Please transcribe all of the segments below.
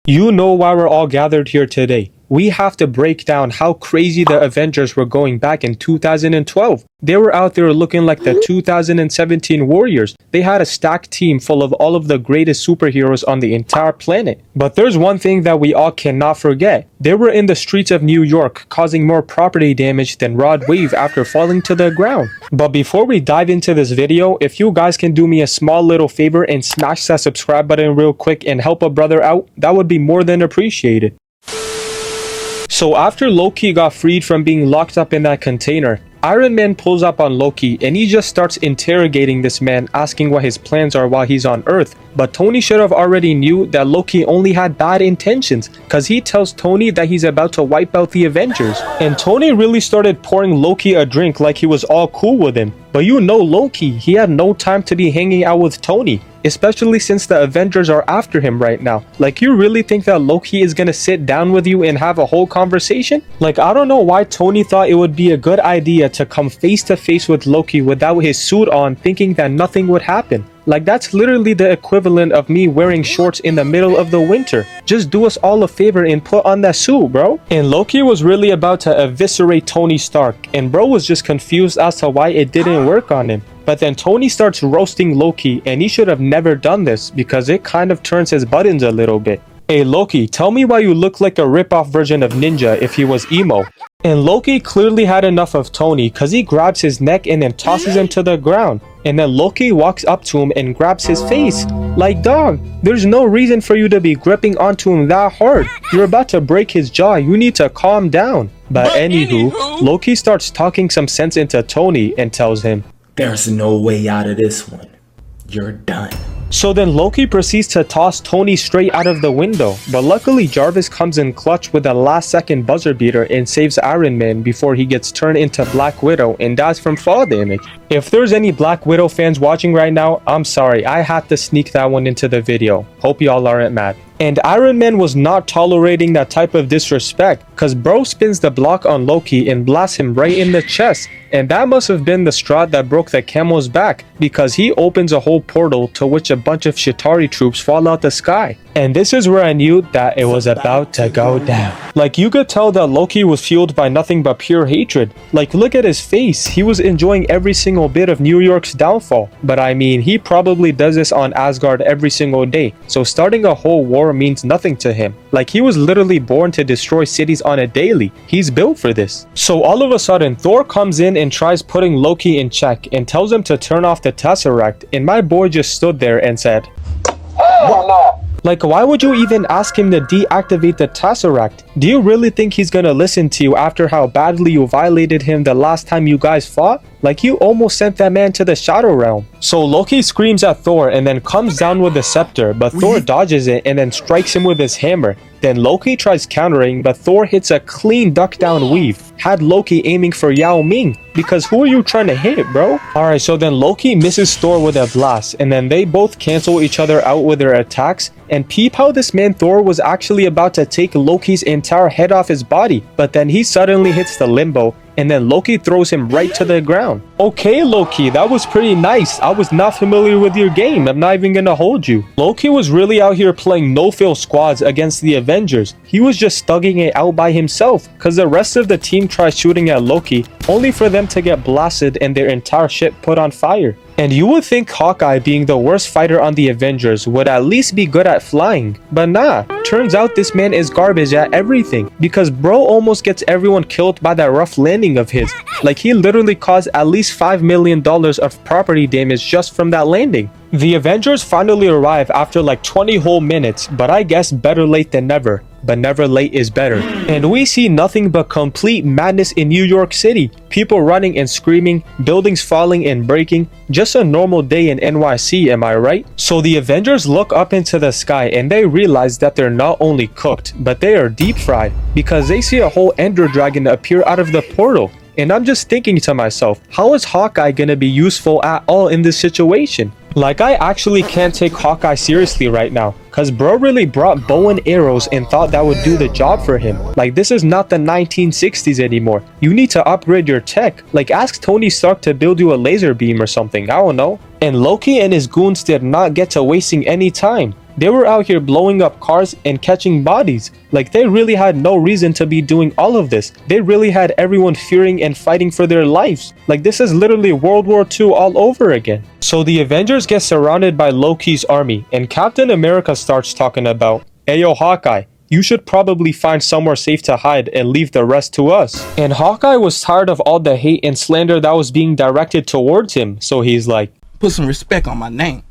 You know why we're all gathered here today. We have to break down how crazy the Avengers were going back in 2012. They were out there looking like the 2017 Warriors. They had a stacked team full of all of the greatest superheroes on the entire planet. But there's one thing that we all cannot forget. They were in the streets of New York, causing more property damage than Rod Wave after falling to the ground. But before we dive into this video, if you guys can do me a small little favor and smash that subscribe button real quick and help a brother out, that would be more than appreciated. So after Loki got freed from being locked up in that container, Iron Man pulls up on Loki and he just starts interrogating this man, asking what his plans are while he's on Earth. But Tony should have already knew that Loki only had bad intentions, cause he tells Tony that he's about to wipe out the Avengers. And Tony really started pouring Loki a drink like he was all cool with him. But you know Loki, he had no time to be hanging out with Tony, especially since the Avengers are after him right now. Like, you really think that Loki is gonna sit down with you and have a whole conversation? Like, I don't know why Tony thought it would be a good idea to come face to face with Loki without his suit on, thinking that nothing would happen. Like, that's literally the equivalent of me wearing shorts in the middle of the winter. Just do us all a favor and put on that suit, bro. And Loki was really about to eviscerate Tony Stark, and bro was just confused as to why it didn't work on him. But then Tony starts roasting Loki, and he should have never done this because it kind of turns his buttons a little bit. Hey Loki, tell me why you look like a rip-off version of Ninja if he was emo. And Loki clearly had enough of Tony cause he grabs his neck and then tosses him to the ground. And then Loki walks up to him and grabs his face. Like, dog, there's no reason for you to be gripping onto him that hard. You're about to break his jaw, you need to calm down. But anywho, Loki starts talking some sense into Tony and tells him, "There's no way out of this one. You're done." So then Loki proceeds to toss Tony straight out of the window, but luckily Jarvis comes in clutch with a last second buzzer beater and saves Iron Man before he gets turned into Black Widow and dies from fall damage. If there's any Black Widow fans watching right now, I'm sorry, I had to sneak that one into the video. Hope y'all aren't mad. And Iron Man was not tolerating that type of disrespect, cause bro spins the block on Loki and blasts him right in the chest. And that must have been the straw that broke the camel's back, because he opens a whole portal to which a bunch of Chitauri troops fall out the sky. And this is where I knew that it was about to go down. Like, you could tell that Loki was fueled by nothing but pure hatred. Like, look at his face, he was enjoying every single bit of New York's downfall. But I mean, he probably does this on Asgard every single day, so starting a whole war means nothing to him. Like, he was literally born to destroy cities on a daily. He's built for this. So all of a sudden, Thor comes in and tries putting Loki in check and tells him to turn off the Tesseract, and my boy just stood there and said, "Hell no." Like, why would you even ask him to deactivate the Tesseract? Do you really think he's gonna listen to you after how badly you violated him the last time you guys fought? Like, you almost sent that man to the Shadow Realm. So Loki screams at Thor and then comes down with the scepter, but Thor dodges it and then strikes him with his hammer. Then Loki tries countering, but Thor hits a clean duck down weave. Had Loki aiming for Yao Ming, because who are you trying to hit, bro? Alright, so then Loki misses Thor with a blast, and then they both cancel each other out with their attacks. And peep how this man Thor was actually about to take Loki's entire head off his body, but then he suddenly hits the limbo, and then Loki throws him right to the ground. Okay Loki, that was pretty nice. I was not familiar with your game, I'm not even gonna hold you. Loki was really out here playing no-fill squads against the Avengers. He was just thugging it out by himself, cause the rest of the team tried shooting at Loki, only for them to get blasted and their entire ship put on fire. And you would think Hawkeye, being the worst fighter on the Avengers, would at least be good at flying. But nah, turns out this man is garbage at everything, because bro almost gets everyone killed by that rough landing of his. Like, he literally caused at least $5 million of property damage just from that landing. The Avengers finally arrive after like 20 whole minutes, but I guess better late than never. But never late is better. And we see nothing but complete madness in New York City. People running and screaming, buildings falling and breaking. Just a normal day in NYC, am I right? So the Avengers look up into the sky and they realize that they're not only cooked, but they are deep fried, because they see a whole Ender Dragon appear out of the portal. And I'm just thinking to myself, how is Hawkeye gonna be useful at all in this situation? Like, I actually can't take Hawkeye seriously right now, cause bro really brought bow and arrows and thought that would do the job for him. Like, this is not the 1960s anymore. You need to upgrade your tech. Like, ask Tony Stark to build you a laser beam or something, I don't know. And Loki and his goons did not get to wasting any time. They were out here blowing up cars and catching bodies. Like, they really had no reason to be doing all of this. They really had everyone fearing and fighting for their lives. Like, this is literally World War II all over again. So the Avengers get surrounded by Loki's army, and Captain America starts talking about, "Ayo Hawkeye, you should probably find somewhere safe to hide and leave the rest to us." And Hawkeye was tired of all the hate and slander that was being directed towards him, so he's like, "Put some respect on my name.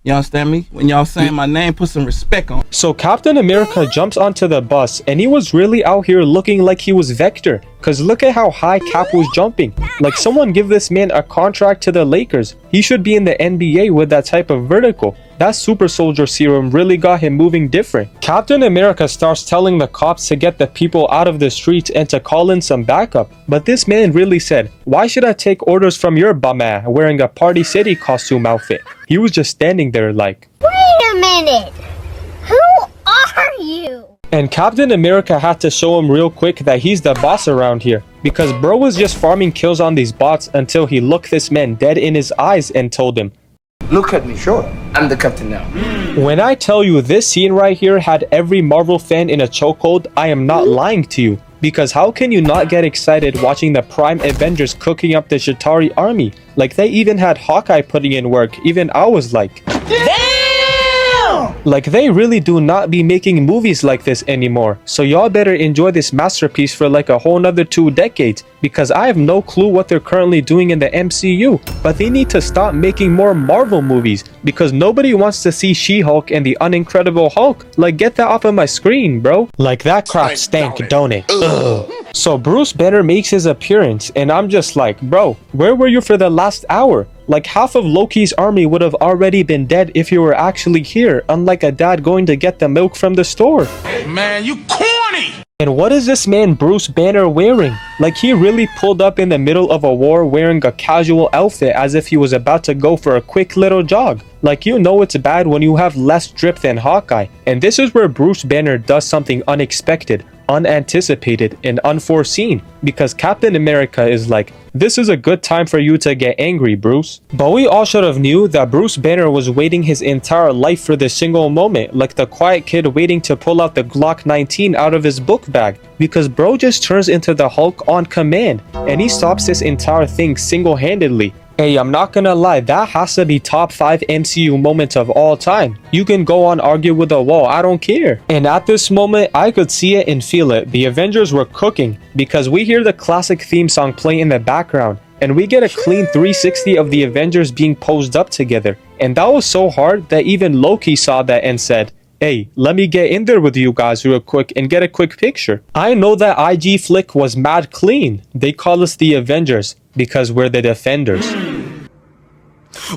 You understand me? When y'all saying my name, put some respect on." So Captain America jumps onto the bus, and he was really out here looking like he was Vector. Cause look at how high Cap was jumping. Like, someone give this man a contract to the Lakers. He should be in the NBA with that type of vertical. That super soldier serum really got him moving different. Captain America starts telling the cops to get the people out of the streets and to call in some backup. But this man really said, "Why should I take orders from your bum ass wearing a Party City costume outfit?" He was just standing there like, "Wait a minute! Who are you?" And Captain America had to show him real quick that he's the boss around here. Because bro was just farming kills on these bots until he looked this man dead in his eyes and told him, "Look at me, sure. I'm the captain now." When I tell you this scene right here had every Marvel fan in a chokehold, I am not lying to you. Because how can you not get excited watching the Prime Avengers cooking up the Chitauri Army? Like, they even had Hawkeye putting in work. Even I was like, damn! Like, they really do not be making movies like this anymore. So y'all better enjoy this masterpiece for like a whole nother 2 decades. Because I have no clue what they're currently doing in the MCU. But they need to stop making more Marvel movies. Because nobody wants to see She-Hulk and the Unincredible Hulk. Like, get that off of my screen, bro. Like, that crap stank, don't it? Ugh. So Bruce Banner makes his appearance, and I'm just like, bro, where were you for the last hour? Like, half of Loki's army would have already been dead if you were actually here, unlike a dad going to get the milk from the store. Man, you corny! And what is this man Bruce Banner wearing? Like, he really pulled up in the middle of a war wearing a casual outfit as if he was about to go for a quick little jog. Like, you know it's bad when you have less drip than Hawkeye. And this is where Bruce Banner does something unexpected, unanticipated, and unforeseen. Because Captain America is like, "This is a good time for you to get angry, Bruce." But we all should have knew that Bruce Banner was waiting his entire life for this single moment, like the quiet kid waiting to pull out the Glock 19 out of his book bag. Because bro just turns into the Hulk on command, and he stops this entire thing single-handedly. Hey, I'm not gonna lie, that has to be top 5 MCU moments of all time. You can go on argue with a wall, I don't care. And at this moment, I could see it and feel it. The Avengers were cooking, because we hear the classic theme song play in the background, and we get a clean 360 of the Avengers being posed up together. And that was so hard that even Loki saw that and said, "Hey, let me get in there with you guys real quick and get a quick picture." I know that IG flick was mad clean. They call us the Avengers because we're the defenders.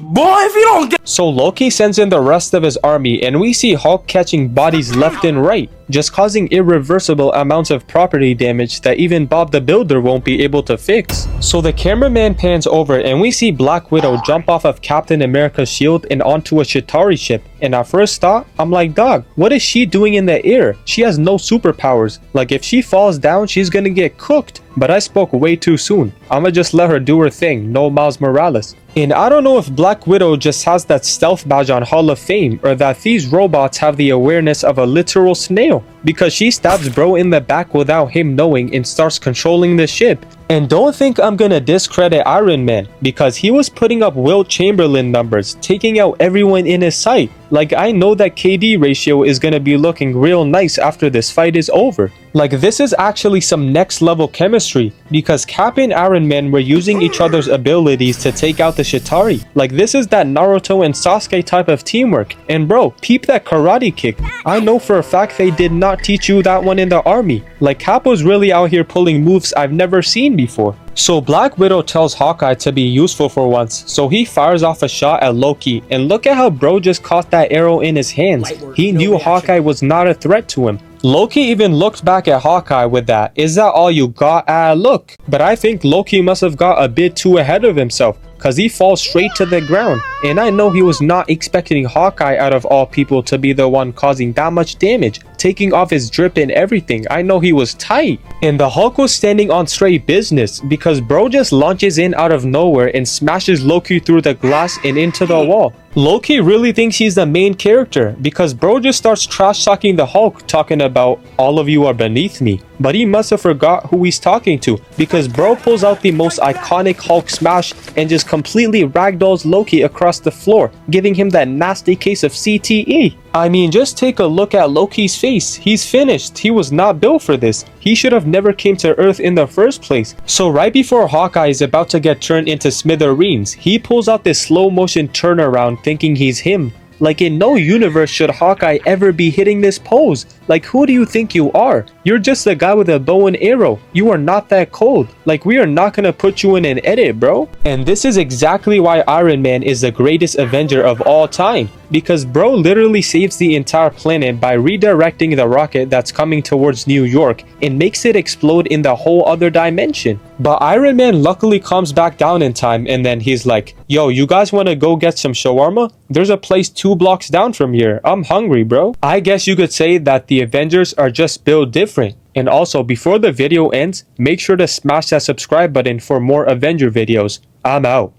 Boy, if you don't get... So Loki sends in the rest of his army, and we see Hulk catching bodies left and right, just causing irreversible amounts of property damage that even Bob the Builder won't be able to fix. So the cameraman pans over, and we see Black Widow jump off of Captain America's shield and onto a Chitauri ship. And at first thought, I'm like, dog, what is she doing in the air? She has no superpowers. Like, if she falls down, she's gonna get cooked. But I spoke way too soon. I'ma just let her do her thing, no Miles Morales. And I don't know if Black Widow just has that stealth badge on Hall of Fame, or that these robots have the awareness of a literal snail, because she stabs bro in the back without him knowing and starts controlling the ship. And don't think I'm gonna discredit Iron Man, because he was putting up Wilt Chamberlain numbers, taking out everyone in his sight. Like, I know that KD ratio is gonna be looking real nice after this fight is over. Like, this is actually some next level chemistry, because Cap and Iron Man were using each other's abilities to take out the Chitauri. Like, this is that Naruto and Sasuke type of teamwork. And bro, peep that karate kick. I know for a fact they did not teach you that one in the army. Like, Cap was really out here pulling moves I've never seen before. So Black Widow tells Hawkeye to be useful for once, so he fires off a shot at Loki, and look at how bro just caught that arrow in his hands. He knew Hawkeye was not a threat to him. Loki even looked back at Hawkeye with that, "Is that all you got?" look. But I think Loki must have got a bit too ahead of himself. cause he falls straight to the ground. And I know he was not expecting Hawkeye out of all people to be the one causing that much damage, taking off his drip and everything. I know he was tight. And the Hulk was standing on straight business because bro just launches in out of nowhere and smashes Loki through the glass and into the wall. Loki really thinks he's the main character because bro just starts trash talking the Hulk, talking about all of you are beneath me. But he must have forgot who he's talking to because bro pulls out the most iconic Hulk smash and just completely ragdolls Loki across the floor, giving him that nasty case of CTE. I mean, just take a look at Loki's face. He's finished. He was not built for this. He should have never came to Earth in the first place. So right before Hawkeye is about to get turned into smithereens, he pulls out this slow motion turnaround thinking he's him. Like, in no universe should Hawkeye ever be hitting this pose. Like, who do you think you are? You're just a guy with a bow and arrow. You are not that cold. Like, we are not gonna put you in an edit, bro. And this is exactly why Iron Man is the greatest Avenger of all time. Because bro literally saves the entire planet by redirecting the rocket that's coming towards New York and makes it explode in the whole other dimension. But Iron Man luckily calms back down in time, and then he's like, yo, you guys wanna go get some shawarma? There's a place 2 blocks down from here. I'm hungry, bro. I guess you could say that the Avengers are just built different. And also, before the video ends, make sure to smash that subscribe button for more Avenger videos. I'm out.